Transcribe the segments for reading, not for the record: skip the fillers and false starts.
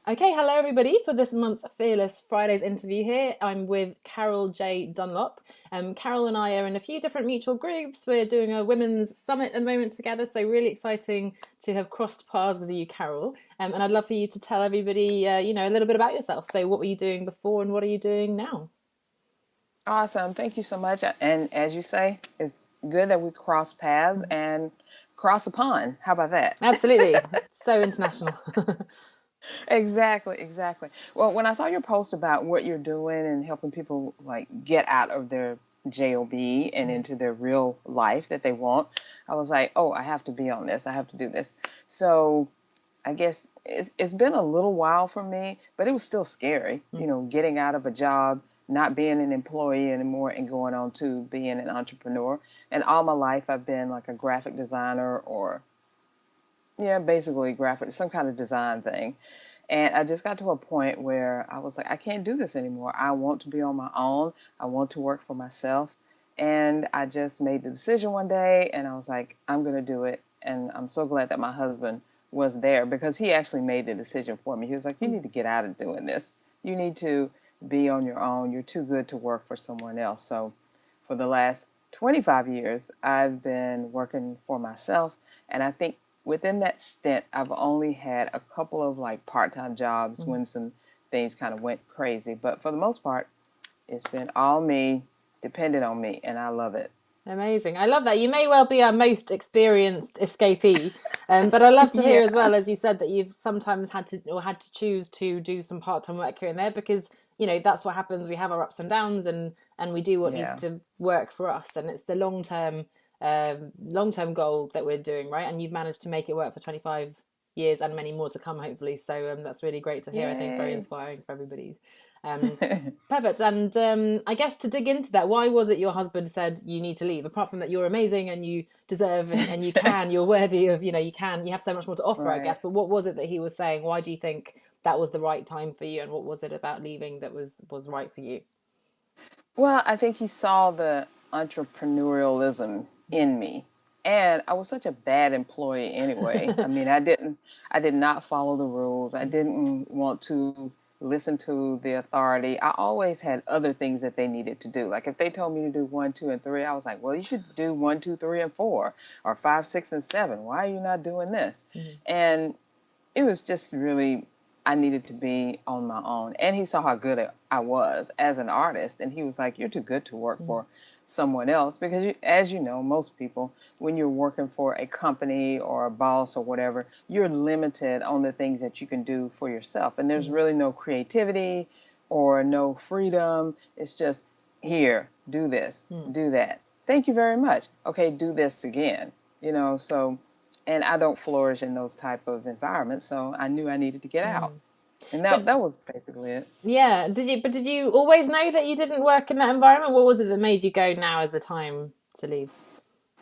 Okay, hello everybody for this month's Fearless Fridays interview here. I'm with Carol J Dunlop. Carol and I are in a few different mutual groups. We're doing a women's summit at the moment together, so really exciting to have crossed paths with you, Carol. And I'd love for you to tell everybody, a little bit about yourself. So, what were you doing before, and what are you doing now? Awesome. Thank you so much. And as you say, it's good that we cross paths and cross a pond. How about that? Absolutely, so international. Exactly, exactly. Well, when I saw your post about what you're doing and helping people like get out of their job and into their real life that they want, I was like, oh, I have to be on this. I have to do this. So I guess it's been a little while for me, but it was still scary, getting out of a job, not being an employee anymore, and going on to being an entrepreneur. And all my life, I've been like a graphic designer or, yeah, basically graphic, some kind of design thing. And I just got to a point where I was like, I can't do this anymore. I want to be on my own. I want to work for myself. And I just made the decision one day and I was like, I'm going to do it. And I'm so glad that my husband was there because he actually made the decision for me. He was like, you need to get out of doing this. You need to be on your own. You're too good to work for someone else. So for the last 25 years, I've been working for myself. And I think within that stint, I've only had a couple of like part-time jobs when some things kind of went crazy. But for the most part, it's been all me, dependent on me, and I love it. Amazing. I love that. You may well be our most experienced escapee, but I love to hear as Yeah, well, as you said, that you've sometimes had to choose to do some part-time work here and there because, that's what happens. We have our ups and downs and we do what needs yeah, to work for us. And it's the long term goal that we're doing, right? And you've managed to make it work for 25 years and many more to come, hopefully. So that's really great to hear. I think very yay. inspiring for everybody. Um, Perfect. And I guess to dig into that, why was it your husband said you need to leave? Apart from that, you're amazing and you deserve and you're worthy of, you have so much more to offer, I Right. guess. But what was it that he was saying? Why do you think that was the right time for you? And what was it about leaving that was right for you? Well, I think he saw the entrepreneurialism in me. And I was such a bad employee anyway. I mean, I did not follow the rules. I didn't want to listen to the authority. I always had other things that they needed to do. Like if they told me to do one, two, and three, I was like, well, you should do one, two, three, and four, or five, six, and seven. Why are you not doing this? Mhm. And it was just really, I needed to be on my own. And he saw how good I was as an artist. And he was like, you're too good to work for someone else. Because as you know, most people, when you're working for a company or a boss or whatever, you're limited on the things that you can do for yourself. And there's Mhm. really no creativity or no freedom. It's just here, do this, Mhm. do that. Thank you very much. Okay, do this again. So and I don't flourish in those type of environments, so I knew I needed to get out. Mhm. And But that was basically it. yeah, did you always know that you didn't work in that environment? What was it that made you go now is the time to leave?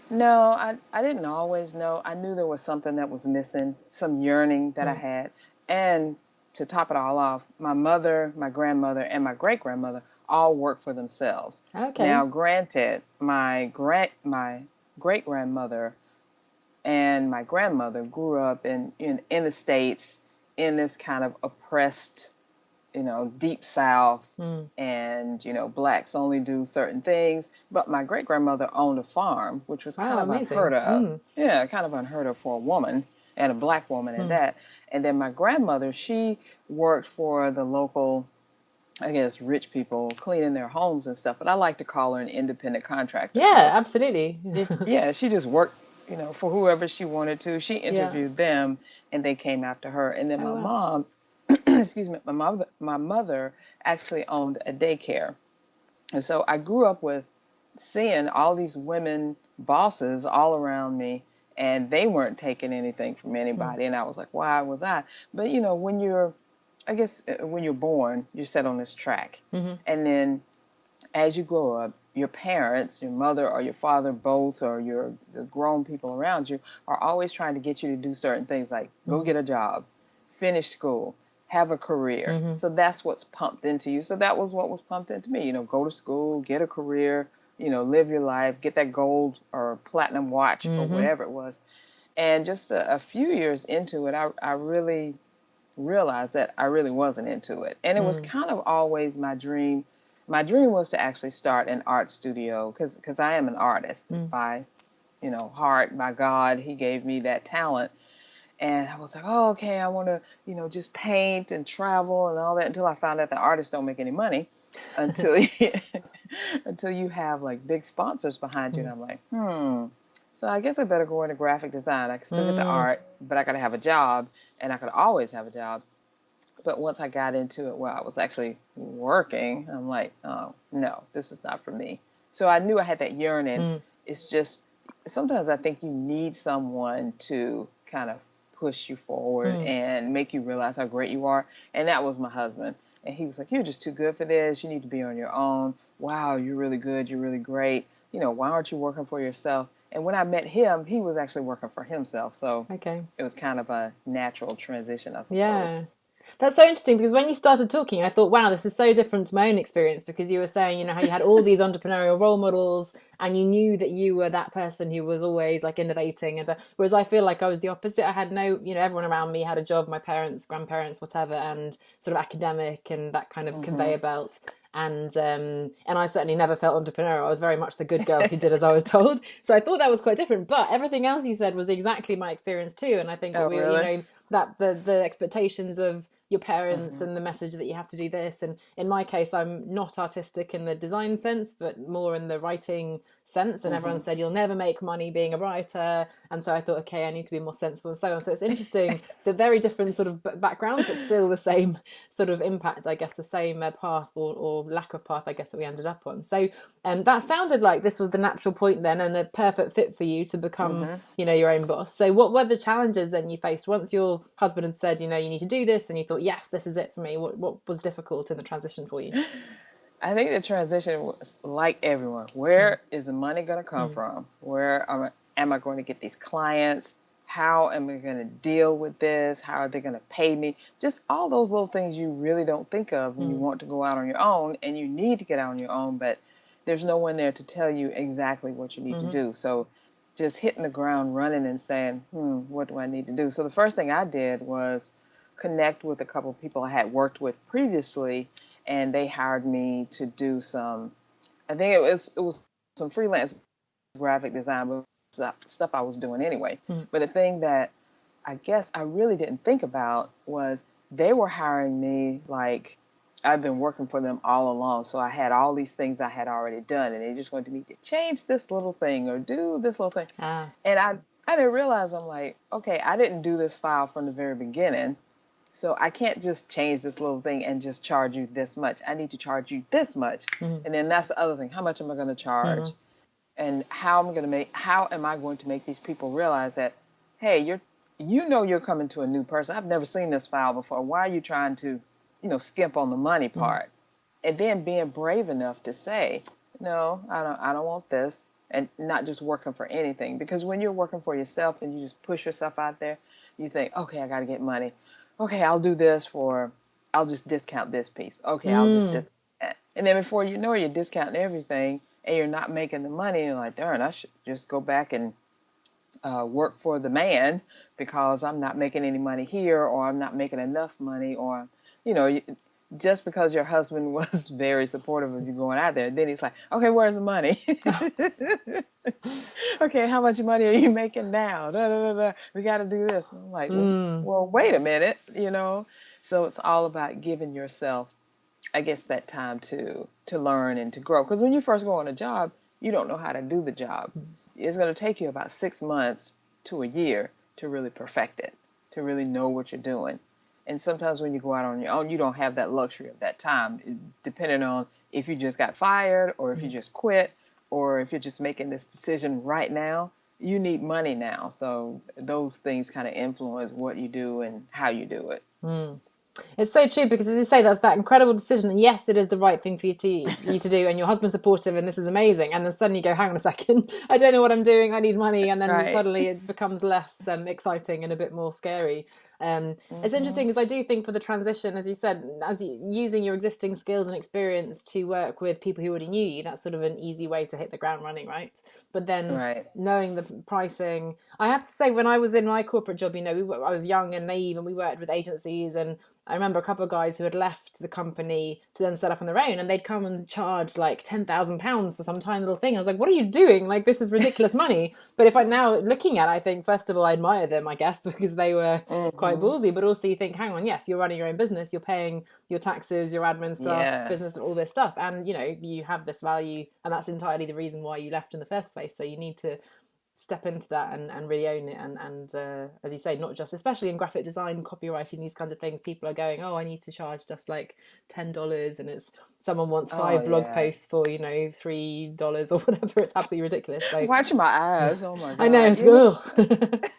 No, I didn't always know. I knew there was something that was missing, some yearning that I Mm. had. And to top it all off, my mother, my grandmother, and my great grandmother all worked for themselves. Okay. Now, granted, my great grandmother and my grandmother grew up in the States in this kind of oppressed, deep South, Mm. and blacks only do certain things. But my great grandmother owned a farm, which was kind Wow, of unheard amazing. of. Mm. Yeah, kind of unheard of for a woman and a black woman at Mm. that. And then my grandmother, she worked for the local, I guess, rich people cleaning their homes and stuff. But I like to call her an independent contractor Yeah, because absolutely. yeah, she just worked, for whoever she wanted to. She Yeah. interviewed them and they came after her. And then Oh my wow. mom, excuse me, my mother actually owned a daycare. And so I grew up with seeing all these women bosses all around me and they weren't taking anything from Mm. anybody. And I was like, why was I? But I guess when you're born, you're set on this track. Hmm. And then as you grow up, your parents, your mother or your father, both, or the grown people around you, are always trying to get you to do certain things like go Hmm. get a job, finish school, have a career. Hmm. So that's what's pumped into you. So that was what was pumped into me. Go to school, get a career, live your life, get that gold or platinum watch or Hmm. whatever it was. And just a few years into it, I really realize that I really wasn't into it. And it was kind of always my dream. My dream was to actually start an art studio because I am an artist by, heart, by God. He gave me that talent. And I was like, oh, okay, I want to, just paint and travel and all that, until I found out that artists don't make any money until until you have like big sponsors behind you. And I'm like, so I guess I better go into graphic design. I can still get the art, but I got to have a job, and I could always have a job. But once I got into it where I was actually working, I'm like, oh, no, this is not for me. So I knew I had that yearning. It's just sometimes I think you need someone to kind of push you forward and make you realize how great you are. And that was my husband. And he was like, you're just too good for this. You need to be on your own. Wow, you're really good. You're really great. Why aren't you working for yourself? And when I met him, he was actually working for himself. So it was kind of a natural transition, I suppose. Yeah. That's so interesting, because when you started talking, I thought, wow, this is so different to my own experience, because you were saying, how you had all these entrepreneurial role models and you knew that you were that person who was always like innovating. And whereas I feel like I was the opposite. I had no, everyone around me had a job, my parents, grandparents, whatever, and sort of academic and that kind of conveyor belt. And I certainly never felt entrepreneurial. I was very much the good girl who did as I was told. So I thought that was quite different. But everything else you said was exactly my experience too. And I think that the expectations of your parents and the message that you have to do this. And in my case, I'm not artistic in the design sense, but more in the writing sense. And everyone said, you'll never make money being a writer. And so I thought, okay, I need to be more sensible and so on. So it's interesting, the very different sort of background, but still the same sort of impact, I guess, the same path or lack of path, I guess, that we ended up on. So that sounded like this was the natural point then, and a perfect fit for you to become, your own boss. So what were the challenges then you faced once your husband had said, you need to do this, and you thought, yes, this is it for me? What was difficult in the transition for you? I think the transition was like everyone. Where is the money going to come from? Where am I going to get these clients? How am I going to deal with this? How are they going to pay me? Just all those little things you really don't think of when you want to go out on your own, and you need to get out on your own, but there's no one there to tell you exactly what you need to do. So just hitting the ground running and saying, what do I need to do? So the first thing I did was connect with a couple of people I had worked with previously, and they hired me to do some, I think it was some freelance graphic design, but stuff I was doing anyway. But the thing that I guess I really didn't think about was they were hiring me like I've been working for them all along. So I had all these things I had already done, and they just wanted me to change this little thing or do this little thing. And I didn't realize, I'm like, okay, I didn't do this file from the very beginning. So I can't just change this little thing and just charge you this much. I need to charge you this much. And then that's the other thing. How much am I going to charge? And how am I going to make these people realize that, hey, you're coming to a new person. I've never seen this file before. Why are you trying to, skimp on the money part? And then being brave enough to say, no, I don't want this, and not just working for anything. Because when you're working for yourself and you just push yourself out there, you think, okay, I got to get money. Okay, I'll do this I'll just discount this piece. Okay, I'll just discount that. And then before you know it, you're discounting everything and you're not making the money. And you're like, darn, I should just go back and work for the man because I'm not making any money here, or I'm not making enough money, or, just because your husband was very supportive of you going out there, then he's like, okay, where's the money? Okay, how much money are you making now? Da, da, da, da. We got to do this. And I'm like, well, wait a minute, So it's all about giving yourself, I guess, that time to learn and to grow. Because when you first go on a job, you don't know how to do the job. It's going to take you about 6 months to a year to really perfect it, to really know what you're doing. And sometimes when you go out on your own, you don't have that luxury of that time, depending on if you just got fired or if you just quit or if you're just making this decision right now. You need money now. So those things kind of influence what you do and how you do it. It's so true, because as you say, that's that incredible decision, and yes, it is the right thing for you to do, and your husband's supportive, and this is amazing. And then suddenly you go, hang on a second, I don't know what I'm doing, I need money, and then suddenly it becomes less exciting and a bit more scary. It's Mm-hmm. interesting because I do think for the transition, as you said, using your existing skills and experience to work with people who already knew you, that's sort of an easy way to hit the ground running, right? But then Right. knowing the pricing, I have to say, when I was in my corporate job, I was young and naive, and we worked with agencies, and I remember a couple of guys who had left the company to then set up on their own, and they'd come and charge like £10,000 for some tiny little thing. I was like, "What are you doing? Like, this is ridiculous money." But if I now looking at it, I think first of all I admire them, I guess, because they were quite Mm-hmm. ballsy. But also you think, hang on, yes, you're running your own business, you're paying your taxes, your admin stuff, Yeah. business, all this stuff, and you have this value, and that's entirely the reason why you left in the first place. So you need to step into that and really own it, and as you say, not just, especially in graphic design, copywriting, these kinds of things, people are going, oh, I need to charge just like $10, and it's someone wants Oh 5 blog yeah. posts for $3 or whatever. It's absolutely ridiculous. So Watching my eyes. Oh my I know God. it's ugh.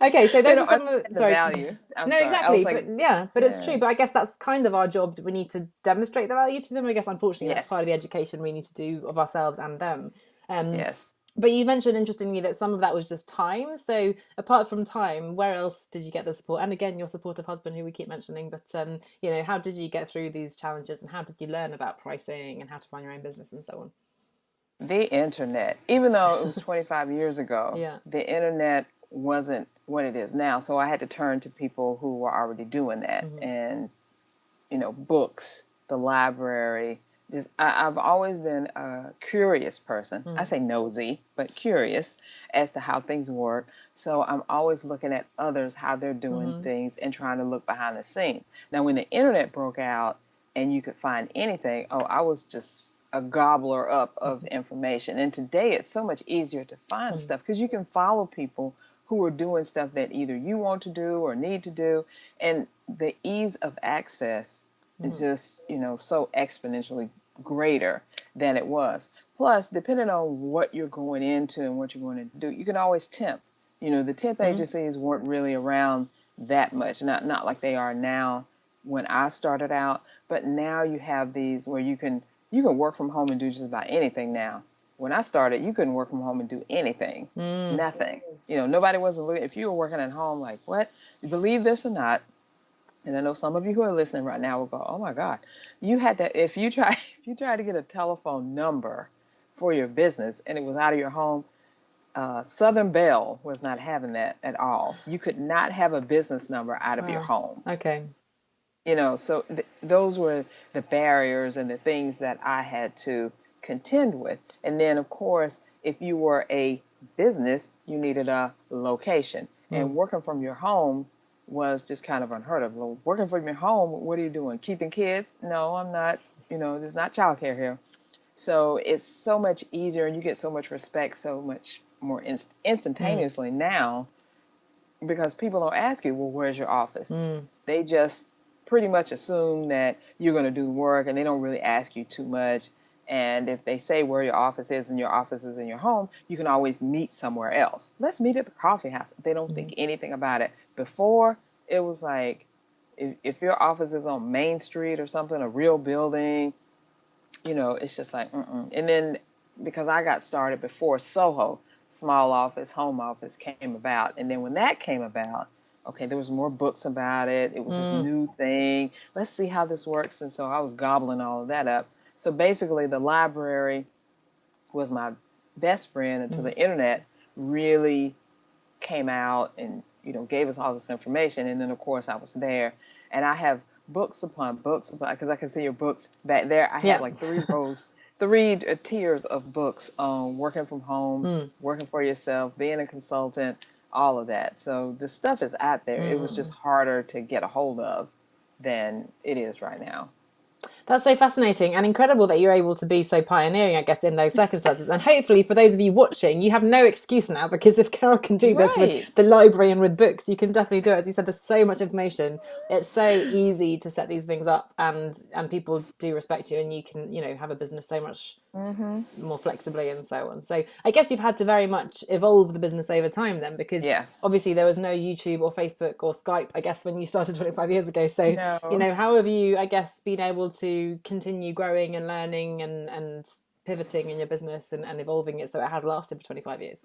Okay, so They those are don't some of understand the sorry. value. I'm No, sorry. I was exactly, like, but yeah, but it's yeah. true. But I guess that's kind of our job. We need to demonstrate the value to them. I guess unfortunately that's part of Yes. the education we need to do of ourselves and them. Um, Yes. but you mentioned interestingly that some of that was just time. So apart from time, where else did you get the support? And again, your supportive husband, who we keep mentioning. But how did you get through these challenges, and how did you learn about pricing and how to run your own business and so on? The internet, even though it was 25 years ago, Yeah. the internet wasn't what it is now. So I had to turn to people who were already doing that, Mm-hmm. and books, the library. I've always been a curious person. I say nosy, but curious as to how things work. So I'm always looking at others, how they're doing Mm-hmm. things, and trying to look behind the scenes. Now, when the internet broke out and you could find anything, oh, I was just a gobbler up of information. And today it's so much easier to find Mm-hmm. stuff because you can follow people who are doing stuff that either you want to do or need to do. And the ease of access is just, so exponentially greater than it was. Plus, depending on what you're going into and what you're going to do, you can always temp. The temp Mm-hmm. agencies weren't really around that much, not like they are now when I started out, but now you have these where you can work from home and do just about anything now. When I started, you couldn't work from home and do anything. Mm. Nothing. Nobody wasn't looking. If you were working at home, like, what? Believe this or not, and I know some of you who are listening right now will go, "Oh my God, you had to." If you try, if you try to get a telephone number for your business and it was out of your home, Southern Bell was not having that at all. You could not have a business number out of your Wow. home. Okay. So those were the barriers and the things that I had to contend with. And then, of course, if you were a business, you needed a location. Mm. And working from your home was just kind of unheard of. Well, working from your home, what are you doing? Keeping kids? No, I'm not. There's not childcare here. So it's so much easier, and you get so much respect so much more Mm. instantaneously now because people don't ask you, well, where's your office? Mm. They just pretty much assume that you're going to do work and they don't really ask you too much. And if they say where your office is and your office is in your home, you can always meet somewhere else. Let's meet at the coffee house. They don't Mm. think anything about it. Before, it was like if your office is on Main Street or something, a real building, it's just like, mm-mm. And then because I got started before Soho, small office, home office came about. And then when that came about, okay, there was more books about it. It was this Mm. new thing. Let's see how this works. And so I was gobbling all of that up. So basically, the library was my best friend until Mm. the internet really came out and gave us all this information. And then of course I was there, and I have books upon books because I can see your books back there. I have Yeah. like three rows, three tiers of books on working from home, Mm. working for yourself, being a consultant, all of that. So the stuff is out there. It was just Mm. harder to get a hold of than it is right now. That's so fascinating and incredible that you're able to be so pioneering, I guess, in those circumstances. And hopefully, for those of you watching, you have no excuse now, because if Carol can do this with Right. the library and with books, you can definitely do it. As you said, there's so much information. It's so easy to set these things up, and people do respect you, and you can have a business so much Mm-hmm. more flexibly and so on. So I guess you've had to very much evolve the business over time then, because Yeah. obviously there was no YouTube or Facebook or Skype, I guess, when you started 25 years ago. So, No. how have you, I guess, been able to continue growing and learning and pivoting in your business and evolving it so it has lasted for 25 years?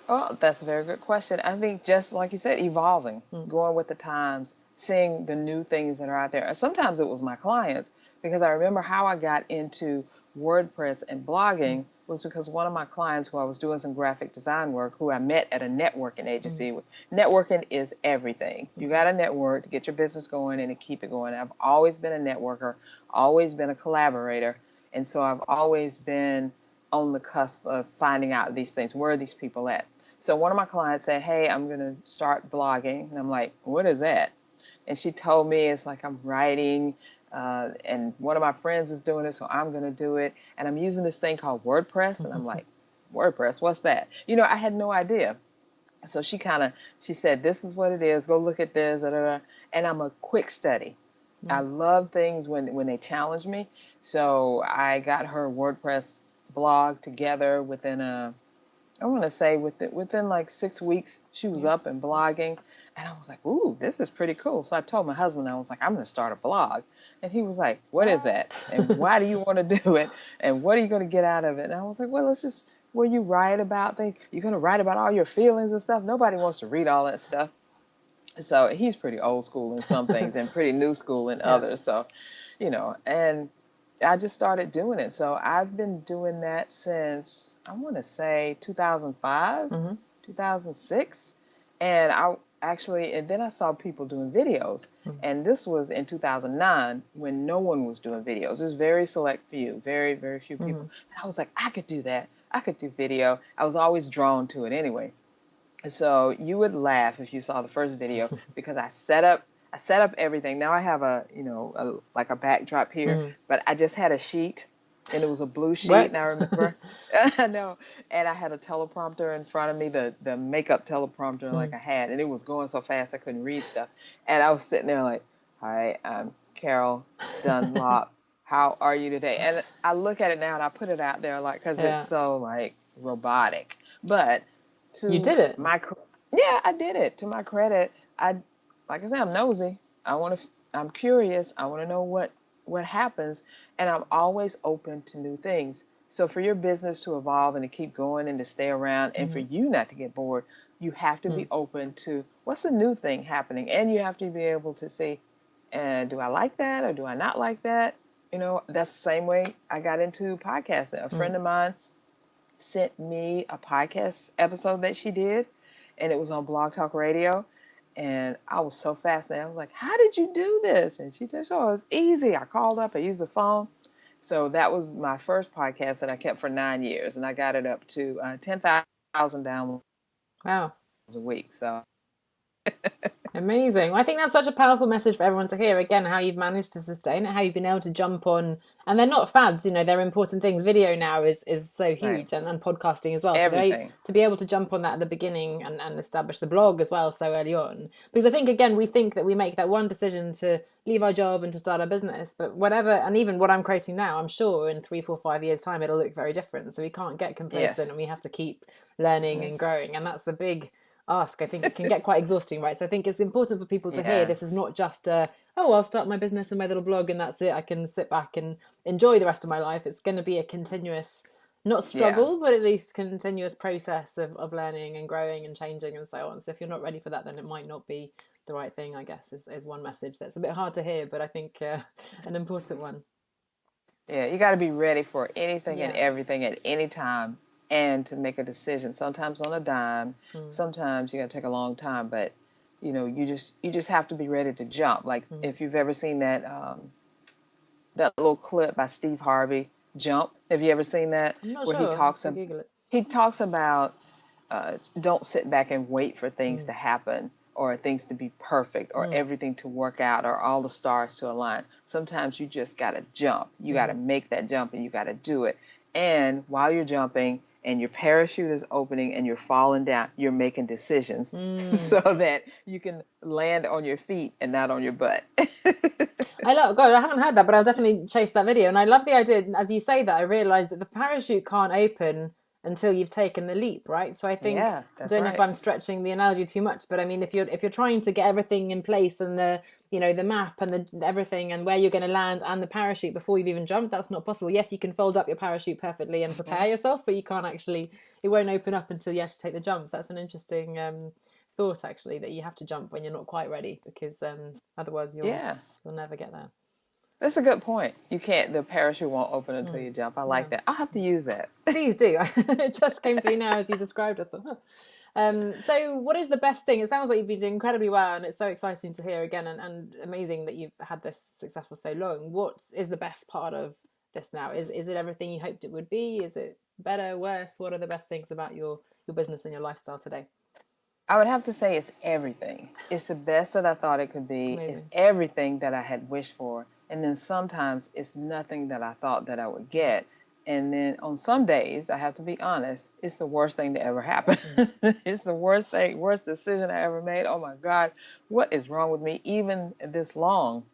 Oh, that's a very good question. I think just like you said, evolving, Mm. going with the times, seeing the new things that are out there. And sometimes it was my clients because I remember how I got into WordPress and Mm. blogging was because one of my clients who I was doing some graphic design work, who I met at a networking Mm. agency. Networking is everything. You Yeah. got to network to get your business going and to keep it going. I've always been a networker, always been a collaborator. And so I've always been on the cusp of finding out these things. Where are these people at? So one of my clients said, "Hey, I'm going to start blogging." And I'm like, "What is that?" And she told me it's like I'm writing, and one of my friends is doing it, so I'm going to do it. And I'm using this thing called WordPress. And I'm like, WordPress, what's that? I had no idea. So she said, "This is what it is. Go look at this." Da, da, da. And I'm a quick study. I Yeah. love things when they challenge me. So I got her WordPress blog together within I want to say within like 6 weeks, she was Yeah. up and blogging. And I was like, "Ooh, this is pretty cool." So I told my husband, I was like, "I'm going to start a blog." And he was like, "What is What? that? And why do you want to do it? And what are you going to get out of it?" And I was like, "Well, it's just where you write about things. You're going to write about all your feelings and stuff. Nobody wants to read all that stuff." So he's pretty old school in some things and pretty new school in Yeah. others. So, and I just started doing it. So I've been doing that since I want to say 2005, Hmm. 2006. And and then I saw people doing videos. Mm. And this was in 2009 when no one was doing videos. There's very select few, very, very few people. Hmm. And I was like, I could do that. I could do video. I was always drawn to it anyway. So you would laugh if you saw the first video because I set up everything. Now I have like a backdrop here, Mm. but I just had a sheet and it was a blue sheet and I What? remember I know, and I had a teleprompter in front of me, the makeup teleprompter like Mm. I had, and it was going so fast I couldn't read stuff. And I was sitting there like, "Hi, I'm Carol Dunlop. How are you today?" And I look at it now and I put it out there like cuz it's Yeah. so like robotic. But You to did it. my yeah, I did it. To my credit, like I said, I'm nosy. I'm curious. I want to know what happens, and I'm always open to new things. So for your business to evolve and to keep going and to stay around, and for Mm. you not to get bored, you have to be Mm. open to what's the new thing happening, and you have to be able to say, do I like that or do I not like that? That's the same way I got into podcasting. A Mm. friend of mine sent me a podcast episode that she did, and it was on Blog Talk Radio. And I was so fascinated. I was like, "How did you do this?" And she just, "Oh, it's easy. I called up, I used the phone." So that was my first podcast that I kept for 9 years, and I got it up to 10,000 downloads Wow. a week. So, Amazing. Well, I think that's such a powerful message for everyone to hear. Again, how you've managed to sustain it, how you've been able to jump on, and they're not fads. They're important things. Video now is so right, huge, and podcasting as well. So everything. to be able to jump on that at the beginning and establish the blog as well so early on, because I think again we think that we make that one decision to leave our job and to start our business, but whatever, and even what I'm creating now, I'm sure in 3, 4, 5 years time it'll look very different. So we can't get complacent, Yes, and we have to keep learning yes, and growing, and that's the big ask. I think it can get quite exhausting, right? So I think it's important for people to hear this yes, is not just a, oh, I'll start my business and my little blog and that's it. I can sit back and enjoy the rest of my life. It's going to be a continuous, not yeah. struggle, but at least continuous process of learning and growing and changing and so on. So if you're not ready for that, then it might not be the right thing, I guess, is one message that's a bit hard to hear, but I think an important one. Yeah, you got to be ready for anything and Yeah. everything at any time and to make a decision. Sometimes on a dime, Mm. sometimes you got to take a long time, but you just have to be ready to jump. Like Mm. if you've ever seen that little clip by Steve Harvey, Jump. Have you ever seen that I'm not where sure. I'll have to Google it. he talks about don't sit back and wait for things Mm. to happen or things to be perfect or Mm. everything to work out or all the stars to align. Sometimes you just got to jump. You got to Mm. make that jump and you got to do it. And while you're jumping and your parachute is opening and you're falling down, you're making decisions Mm. so that you can land on your feet and not on your butt. I love God. I haven't heard that, but I'll definitely chase that video. And I love the idea. As you say that, I realised that the parachute can't open until you've taken the leap, right? So I think Yeah, I that's don't know if right. I'm stretching the analogy too much, but I mean, if you're trying to get everything in place and you know, the map and everything and where you're going to land and the parachute before you've even jumped. That's not possible. Yes, you can fold up your parachute perfectly and prepare yourself, but you can't actually, it won't open up until you actually take the jumps. That's an interesting thought, actually, that you have to jump when you're not quite ready, because otherwise Yeah. you'll never get there. That's a good point. You can't, the parachute won't open until you jump. I like that. I'll have to use that. Please do. It just came to me now as you described it. So what is the best thing? It sounds like you've been doing incredibly well, and it's so exciting to hear again, and amazing that you've had this success for so long. What is the best part of this now? Is it everything you hoped it would be? Is it better, worse? What are the best things about your business and your lifestyle today? I would have to say it's everything. It's the best that I thought it could be. Amazing. It's everything that I had wished for. And then sometimes it's nothing that I thought that I would get. And then on some days, I have to be honest, it's the worst thing that ever happened. It's the worst thing, worst decision I ever made. Oh my God, what is wrong with me? Even this long,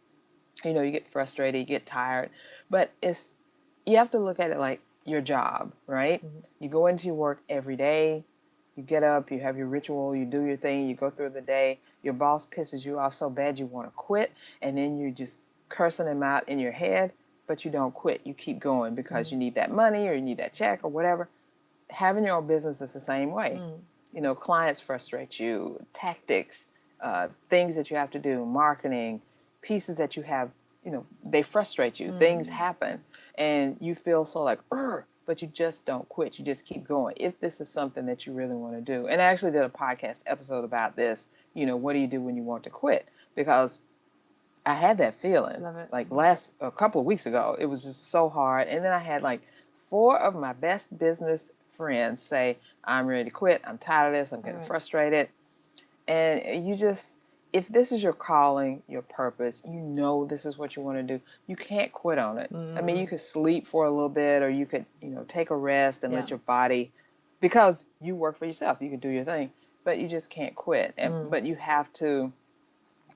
you get frustrated, you get tired. But you have to look at it like your job, right? You go into your work every day. You get up, you have your ritual, you do your thing, you go through the day. Your boss pisses you off so bad you want to quit, and then you're just cursing him out in your head, but you don't quit. You keep going because you need that money or you need that check or whatever. Having your own business is the same way. Clients frustrate you, tactics, things that you have to do, marketing, pieces that you have, they frustrate you. Things happen, and you feel so like, "Ugh," but you just don't quit. You just keep going. If this is something that you really want to do. And I actually did a podcast episode about this, what do you do when you want to quit? Because I had that feeling. Love it. Like a couple of weeks ago, it was just so hard. And then I had like 4 of my best business friends say, I'm ready to quit. I'm tired of this. I'm getting frustrated. And if this is your calling, your purpose, this is what you want to do, you can't quit on it. I mean, you could sleep for a little bit, or you could, take a rest and let your body, because you work for yourself, you can do your thing, but you just can't quit. But you have to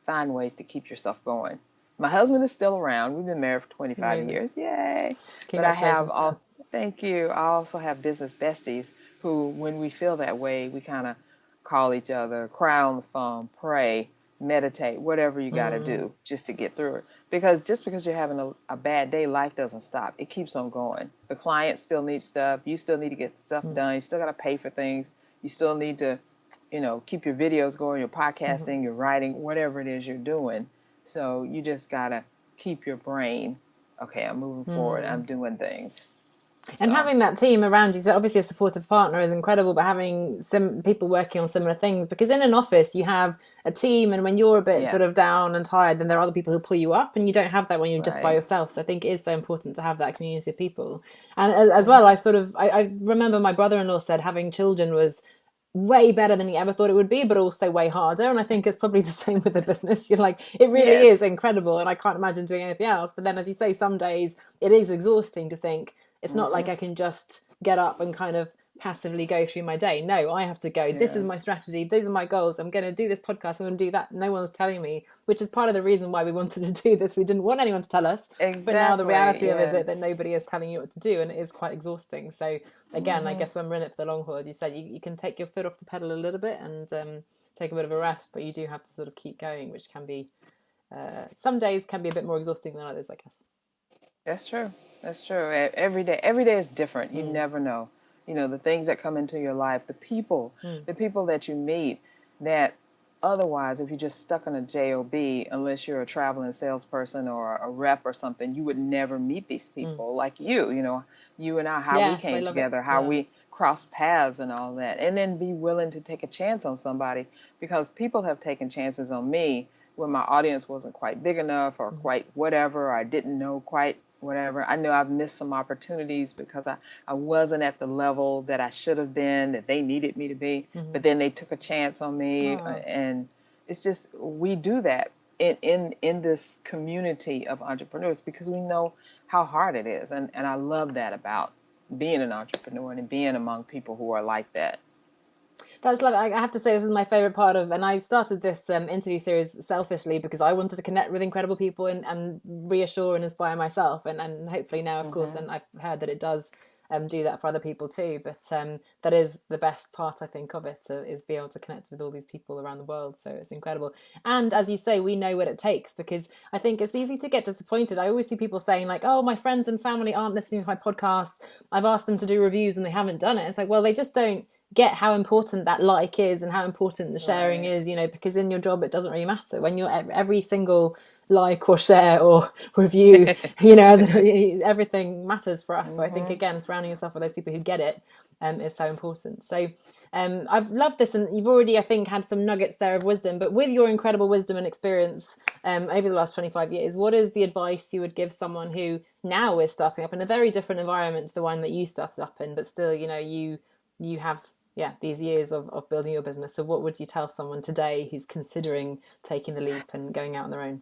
find ways to keep yourself going. My husband is still around. We've been married for 25 years. Yay. But thank you. I also have business besties who, when we feel that way, we kind of call each other, cry on the phone, pray, meditate, whatever you got to do just to get through it. Because just because you're having a bad day, life doesn't stop. It keeps on going. The client still needs stuff. You still need to get stuff done. You still got to pay for things. You still need to, keep your videos going, your podcasting, your writing, whatever it is you're doing. So you just got to keep your brain, okay, I'm moving forward. I'm doing things. And having that team around you, so obviously a supportive partner is incredible, but having some people working on similar things, because in an office you have a team, and when you're a bit sort of down and tired, then there are other people who pull you up, and you don't have that when you're just by yourself. So I think it is so important to have that community of people. And as well, I remember my brother-in-law said having children was way better than he ever thought it would be, but also way harder. And I think it's probably the same with the business. You're like, it really is incredible, and I can't imagine doing anything else. But then, as you say, some days it is exhausting to think, it's not like I can just get up and kind of passively go through my day. No, I have to go. This is my strategy. These are my goals. I'm going to do this podcast. I'm going to do that. No one's telling me, which is part of the reason why we wanted to do this. We didn't want anyone to tell us. Exactly. But now the reality of it is that nobody is telling you what to do, and it is quite exhausting. So again, I guess when we're in it for the long haul, as you said, you can take your foot off the pedal a little bit and take a bit of a rest, but you do have to sort of keep going, which can be, some days can be a bit more exhausting than others, I guess. That's true. That's true. Every day is different. You never know. The things that come into your life, the people that you meet, that otherwise, if you're just stuck in a job, unless you're a traveling salesperson or a rep or something, you would never meet these people like you and I, how we came together, how we crossed paths and all that. And then be willing to take a chance on somebody, because people have taken chances on me when my audience wasn't quite big enough or quite whatever, or I didn't know quite whatever. I know I've missed some opportunities because I wasn't at the level that I should have been, that they needed me to be, but then they took a chance on me. And it's just, we do that in this community of entrepreneurs because we know how hard it is. And I love that about being an entrepreneur and being among people who are like that. That's lovely. I have to say, this is my favorite part of, and I started this interview series selfishly because I wanted to connect with incredible people and reassure and inspire myself. And hopefully now, of course, and I've heard that it does do that for other people too. But that is the best part, I think, of it, is be able to connect with all these people around the world. So it's incredible. And as you say, we know what it takes, because I think it's easy to get disappointed. I always see people saying like, oh, my friends and family aren't listening to my podcast. I've asked them to do reviews and they haven't done it. It's like, well, they just don't get how important that like is and how important the sharing Right. is, because in your job it doesn't really matter when you're every single like or share or review, everything matters for us. So I think, Mm-hmm. again, surrounding yourself with those people who get it is so important. So I've loved this, and you've already, I think, had some nuggets there of wisdom. But with your incredible wisdom and experience over the last 25 years, what is the advice you would give someone who now is starting up in a very different environment to the one that you started up in, but still, you have these years of building your business? So what would you tell someone today who's considering taking the leap and going out on their own?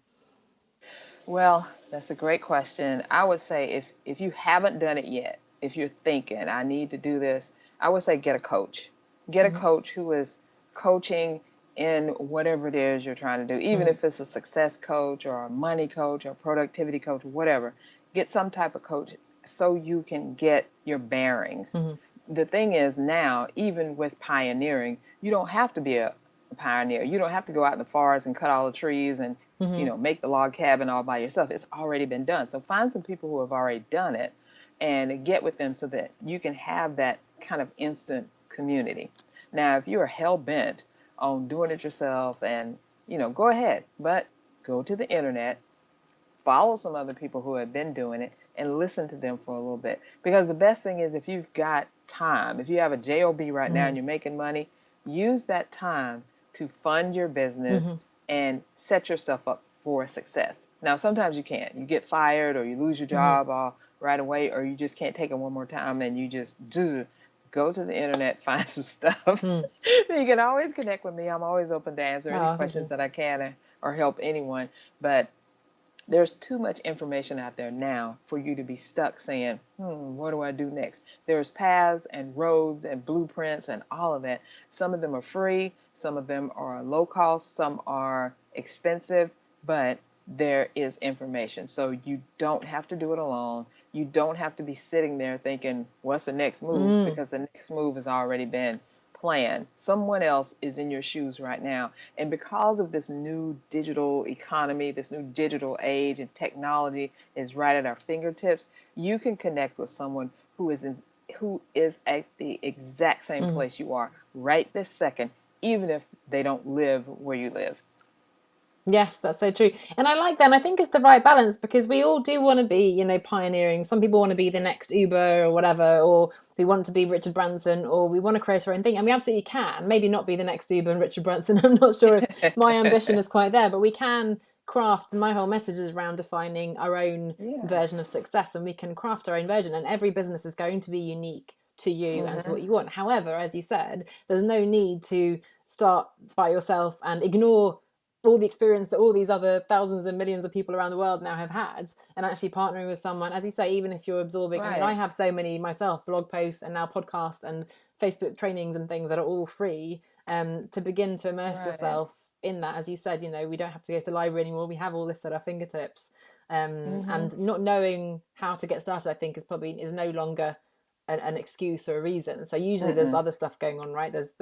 Well, that's a great question. I would say if you haven't done it yet, if you're thinking I need to do this, I would say get a coach. Get a Mm-hmm. coach who is coaching in whatever it is you're trying to do, even Mm-hmm. if it's a success coach or a money coach or a productivity coach, whatever. Get some type of coach so you can get your bearings. Mm-hmm. The thing is now, even with pioneering, you don't have to be a pioneer. You don't have to go out in the forest and cut all the trees and Mm-hmm. make the log cabin all by yourself. It's already been done. So find some people who have already done it and get with them so that you can have that kind of instant community. Now, if you are hell bent on doing it yourself, and go ahead, but go to the internet, follow some other people who have been doing it, and listen to them for a little bit. Because the best thing is, if you've got time, if you have a job right now and Mm-hmm. you're making money, use that time to fund your business Mm-hmm. and set yourself up for success. Now, sometimes you can't. You get fired or you lose your Mm-hmm. job right away, or you just can't take it one more time and you just go to the internet, find some stuff. Mm. You can always connect with me. I'm always open to answer any Oh, thank questions you. that I can or help anyone. But there's too much information out there now for you to be stuck saying, what do I do next? There's paths and roads and blueprints and all of that. Some of them are free, some of them are low cost, some are expensive, but there is information. So you don't have to do it alone. You don't have to be sitting there thinking, what's the next move? Mm. Because the next move has already been planned. Someone else is in your shoes right now. And because of this new digital economy, this new digital age, and technology is right at our fingertips, you can connect with someone who is at the exact same Mm. place you are right this second, even if they don't live where you live. Yes, that's so true. And I like that. And I think it's the right balance, because we all do want to be, pioneering. Some people want to be the next Uber or whatever, or we want to be Richard Branson, or we want to create our own thing. And we absolutely can. Maybe not be the next Uber and Richard Branson. I'm not sure if my ambition is quite there, but we can craft. My whole message is around defining our own Yeah. version of success, and we can craft our own version. And every business is going to be unique to you and to Mm-hmm. what you want. However, as you said, there's no need to start by yourself and ignore all the experience that all these other thousands and millions of people around the world now have had, and actually partnering with someone, as you say, even if you're absorbing. I mean, I Right. have so many myself, blog posts and now podcasts and Facebook trainings and things that are all free, to begin to immerse Right. yourself in that. As you said, we don't have to go to the library anymore. We have all this at our fingertips. Mm-hmm. And not knowing how to get started, I think, is no longer an excuse or a reason. So usually there's Mm-mm. other stuff going on, right? There's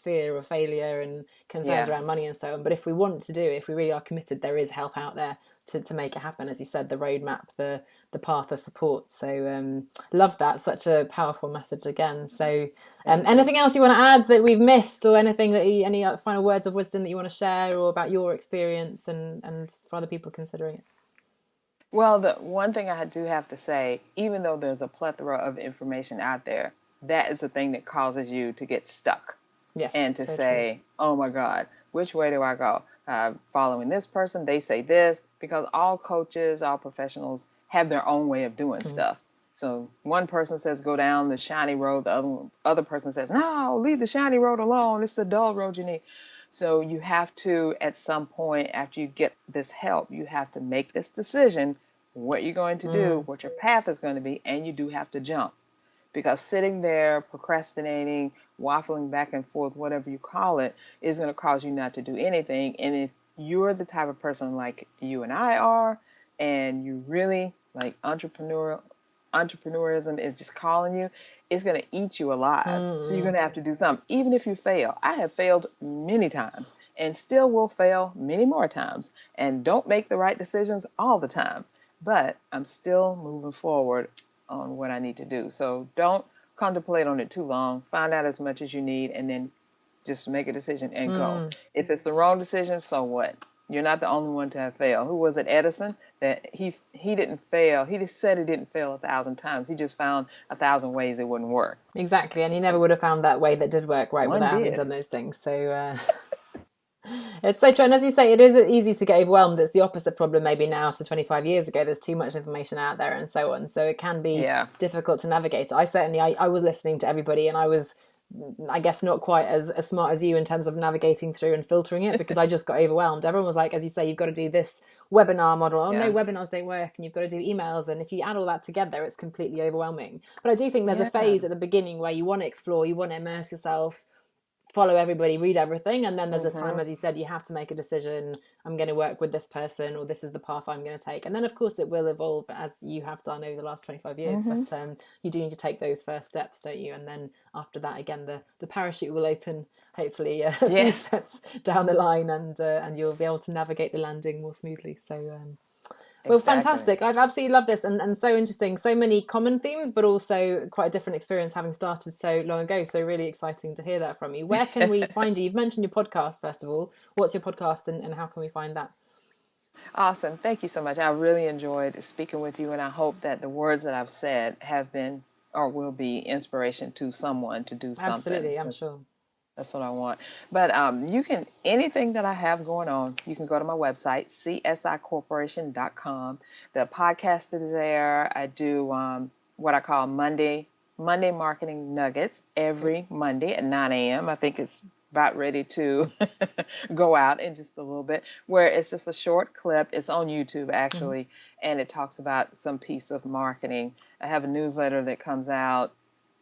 fear of failure and concerns Yeah. around money and so on. But if we want to do it, if we really are committed, there is help out there to make it happen. As you said, the roadmap, the path, the support. So love that. Such a powerful message again. So Thank you. anything else you want to add that we've missed, or anything any other final words of wisdom that you want to share, or about your experience and for other people considering it? Well, the one thing I do have to say, even though there's a plethora of information out there, that is the thing that causes you to get stuck Yes, and to so true. say, oh my God, which way do I go? Following this person, they say this, because all coaches, all professionals have their own way of doing Mm. stuff. So one person says go down the shiny road, the other person says no, leave the shiny road alone. It's the dull road you need. So you have to, at some point after you get this help, you have to make this decision, what you're going to do, Mm. what your path is going to be, and you do have to jump. Because sitting there procrastinating, waffling back and forth, whatever you call it, is going to cause you not to do anything. And if you're the type of person like you and I are, and you really like entrepreneurism is just calling you, it's going to eat you alive. So you're going to have to do something, even if you fail. I have failed many times and still will fail many more times and don't make the right decisions all the time. But I'm still moving forward on what I need to do. So don't contemplate on it too long. Find out as much as you need and then just make a decision and go. If it's the wrong decision, so what? You're not the only one to have failed. Who was it? Edison? That he didn't fail. He just said he didn't fail 1,000 times. He just found 1,000 ways it wouldn't work. Exactly, and he never would have found that way that did work right One without having did. done those things. So it's so true. And as you say, it is easy to get overwhelmed. It's the opposite problem maybe now. So 25 years ago, there's too much information out there and so on. So it can be difficult to navigate. I was listening to everybody, and I was, I guess, not quite as smart as you in terms of navigating through and filtering it, because I just got overwhelmed. Everyone was like, as you say, you've got to do this webinar model. Oh no, webinars don't work, and you've got to do emails. And if you add all that together, it's completely overwhelming. But I do think there's a phase at the beginning where you want to explore, you want to immerse yourself, follow everybody, read everything, and then there's a time, as you said, you have to make a decision. I'm going to work with this person, or this is the path I'm going to take. And then of course it will evolve, as you have done over the last 25 years, but you do need to take those first steps, don't you? And then after that, again, the parachute will open, hopefully a few steps down the line, and you'll be able to navigate the landing more smoothly. So well, fantastic. I've absolutely loved this, and so interesting. So many common themes, but also quite a different experience having started so long ago. So really exciting to hear that from you. Where can we find you? You've mentioned your podcast, first of all. What's your podcast, and how can we find that? Awesome. Thank you so much. I really enjoyed speaking with you, and I hope that the words that I've said have been or will be inspiration to someone to do something. Absolutely, I'm sure. That's what I want. But you can, anything that I have going on, you can go to my website, csicorporation.com. The podcast is there. I do what I call Monday Marketing Nuggets every Monday at 9 a.m. I think it's about ready to go out in just a little bit, where it's just a short clip. It's on YouTube, actually, and it talks about some piece of marketing. I have a newsletter that comes out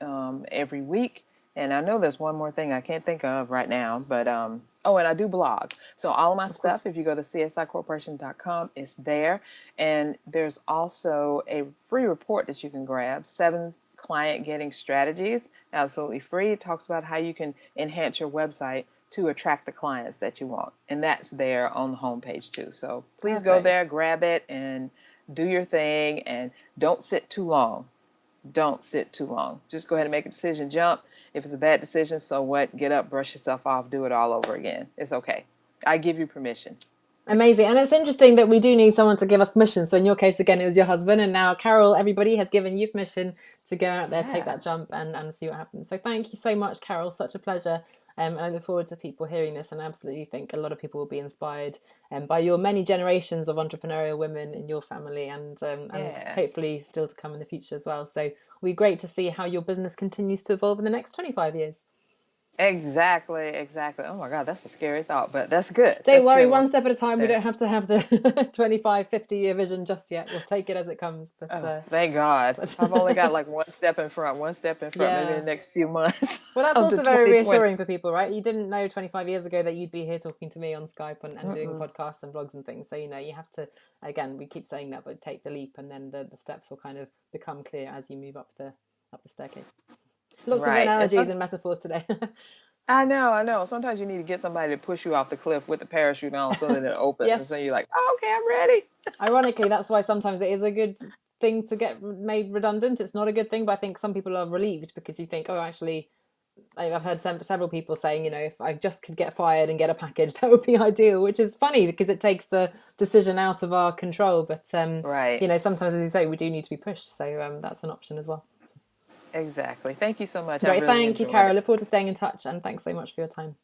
every week. And I know there's one more thing I can't think of right now, but and I do blog. So all of my stuff, if you go to csicorporation.com, it's there. And there's also a free report that you can grab, 7 client getting strategies, absolutely free. It talks about how you can enhance your website to attract the clients that you want. And that's there on the homepage too. So please go there, grab it, and do your thing, and don't sit too long. Don't sit too long. Just go ahead and make a decision. Jump. If it's a bad decision, so what? Get up, brush yourself off, do it all over again. It's okay. I give you permission. Amazing. And it's interesting that we do need someone to give us permission. So in your case, again, it was your husband, and now Carol, everybody has given you permission to go out there, take that jump, and see what happens. So thank you so much, Carol. Such a pleasure. And I look forward to people hearing this, and I absolutely think a lot of people will be inspired by your many generations of entrepreneurial women in your family, and hopefully still to come in the future as well. So it'll be great to see how your business continues to evolve in the next 25 years. Exactly. Oh my God, that's a scary thought, but that's good. Don't worry, one step at a time. We don't have to have the 25, 50-year vision just yet. We'll take it as it comes. But thank God. I've only got like one step in front, maybe in the next few months. Well, that's also very reassuring for people, right? You didn't know 25 years ago that you'd be here talking to me on Skype and doing podcasts and vlogs and things. So, you have to, again, we keep saying that, but take the leap, and then the steps will kind of become clear as you move up the staircase. Lots of analogies and metaphors today. I know. Sometimes you need to get somebody to push you off the cliff with the parachute on so that it opens. And so you're like, oh, okay, I'm ready. Ironically, that's why sometimes it is a good thing to get made redundant. It's not a good thing, but I think some people are relieved because you think, oh, actually, I've heard several people saying, if I just could get fired and get a package, that would be ideal, which is funny because it takes the decision out of our control. But, sometimes, as you say, we do need to be pushed. So that's an option as well. Exactly. Thank you so much. Great. Thank you, Carol. Look forward to staying in touch, and thanks so much for your time.